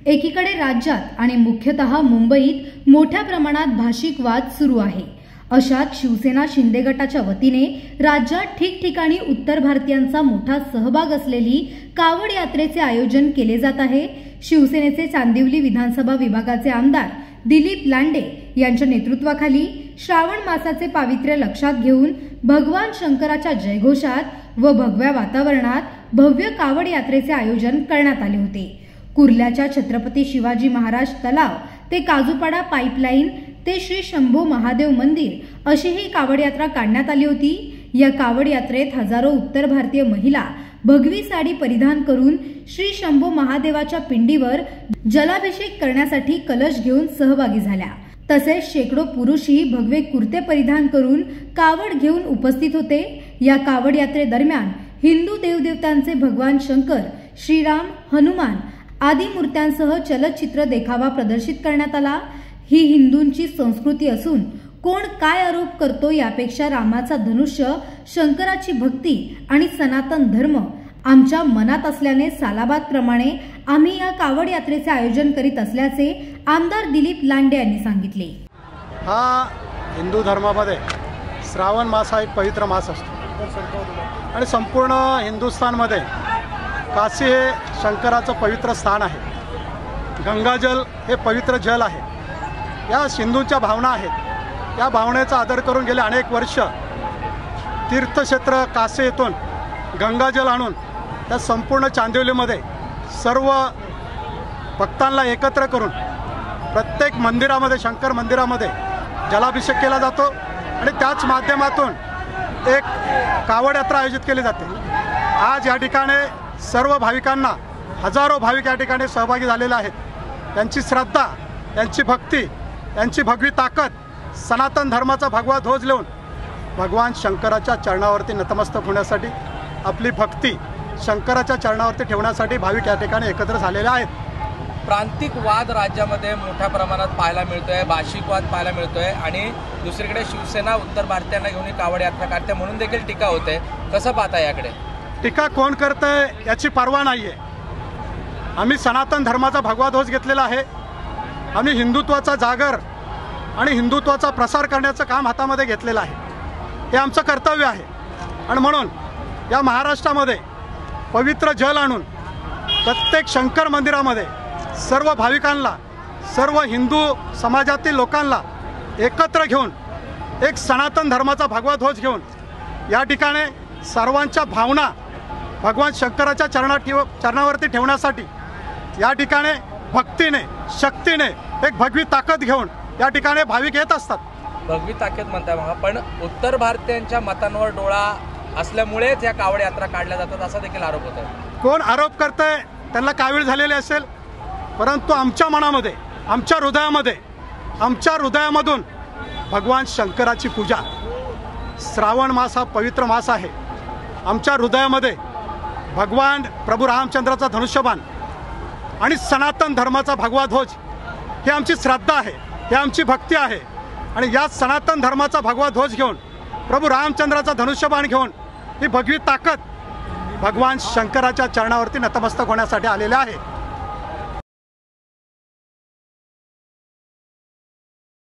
एकीकडे राज्यात आणि मुख्यतः मुंबईत मोठ्या प्रमाणात भाषिक वाद सुरू आहे। अशात शिवसेना शिंदे गटाच्या वतीने राज्यात ठिकठिकाणी उत्तर भारतीयांचा मोठा सहभाग असलेली कावड यात्रेचे आयोजन केले जात आहे। शिवसेनेचे चांदिवली विधानसभा विभागाचे आमदार दिलीप लांडे यांच्या नेतृत्वाखाली श्रावण मासाचे पावित्र्य लक्षात घेऊन भगवान शंकराच्या जयघोषात व भगव्या वातावरणात भव्य कावड यात्रेचे आयोजन करण्यात आले होते। कुर्ल्याच्या छत्रपती शिवाजी महाराज तलाव ते काजूपाडा पाईपलाईन ते श्री शंभो महादेव मंदिर अशी ही कावड यात्रा काढण्यात आली होती। या कावड यात्रेत हजारो उत्तर भारतीय महिला भगवी साडी परिधान करून श्री शंभो महादेवाच्या पिंडीवर जलाभिषेक करण्यासाठी कलश घेऊन सहभागी झाल्या। तसेच शेकडो पुरुषही भगवे कुर्ते परिधान करून कावड घेऊन उपस्थित होते। या कावड यात्रेदरम्यान हिंदू देवदेवतांचे भगवान शंकर, श्रीराम, हनुमान आदी मूर्त्यांसह चलचित्र देखावा प्रदर्शित करण्यात आला। ही हिंदूंची संस्कृती असून कोण काय आरोप करतो यापेक्षा रामाचा धनुष्य, शंकराची भक्ती आणि सनातन धर्म आमच्या मनात असल्याने सालाबाद प्रमाणे आम्ही या कावड यात्रेचे आयोजन करीत असल्याचे आमदार दिलीप लांडे यांनी सांगितले। हा हिंदू धर्मामध्ये श्रावण मास हा एक पवित्र मास असतो आणि संपूर्ण हिंदुस्थानमध्ये काशी हे शंकराचं पवित्र स्थान आहे। गंगाजल हे पवित्र जल आहे। या हिंदूंच्या भावना आहेत। या भावनेचा आदर करून गेले अनेक वर्ष तीर्थक्षेत्र काशी येथून गंगाजल आणून त्या संपूर्ण चांदिवलीमध्ये सर्व भक्तांना एकत्र करून प्रत्येक मंदिरामध्ये, शंकर मंदिरामध्ये जलाभिषेक केला जातो आणि त्याच माध्यमातून एक कावड यात्रा आयोजित केली जाते। आज या ठिकाणी सर्व भाविकांना, हजारो भाविक या ठिकाणी सहभागी झालेले आहेत। त्यांची श्रद्धा, त्यांची भक्ती, त्यांची भगवी ताकद, सनातन धर्माचा भगवा ध्वज लावून भगवान शंकराच्या चरणावरती नतमस्तक होण्यासाठी, आपली भक्ती शंकराच्या चरणावरती ठेवण्यासाठी भाविक या ठिकाणी एकत्र झालेले आहेत। प्रांतिक वाद राज्यामध्ये मोठ्या प्रमाणात पाहायला मिळतोय, भाषिक वाद पाहायला मिळतोय आणि दुसरीकडे शिवसेना उत्तर भारतीयांना घेऊन कावड यात्रा काढते म्हणून देखील टीका होते। कसं पाहता याकडे? टीका कोण करतंय याची पर्वा नाहीये। आम्ही सनातन धर्माचा भगवा ध्वज घेतलेला आहे। आम्ही हिंदुत्वाचा जागर आणि हिंदुत्वाचा प्रसार करण्याचं काम हातामध्ये घेतलेलं आहे। हे आमचं कर्तव्य आहे आणि म्हणून या महाराष्ट्रामध्ये पवित्र जल आणून प्रत्येक शंकर मंदिरामध्ये सर्व भाविकांना, सर्व हिंदू समाजातील लोकांना एकत्र घेऊन एक सनातन धर्माचा भगवा ध्वज घेऊन या ठिकाणी सर्वांच्या भावना भगवान शंकराच्या चरणावरती ठेवण्यासाठी या ठिकाणी भक्तीने, शक्तीने एक भगवी ताकद घेऊन या ठिकाणी भाविक येत असतात। भगवी ताकद म्हणताय मग, पण उत्तर भारतीयांच्या मतांवर डोळा असल्यामुळेच या कावड यात्रा काढल्या जातात असा देखील आरोप होतोय। कोण आरोप करतंय त्यांना कावीळ झालेले असेल, परंतु आमच्या मनामध्ये, आमच्या हृदयामधून भगवान शंकराची पूजा, श्रावण मास हा पवित्र मास आहे। आमच्या हृदयामध्ये भगवान प्रभू रामचंद्राचा धनुष्यबाण आणि सनातन धर्माचा भगवा ध्वज ही आमची श्रद्धा आहे, ही आमची भक्ती आहे आणि या सनातन धर्माचा भगवा ध्वज घेऊन, प्रभू रामचंद्राचा धनुष्यबाण घेऊन ही भगवी ताकद भगवान शंकराच्या चरणावरती नतमस्तक होण्यासाठी आलेले आहे।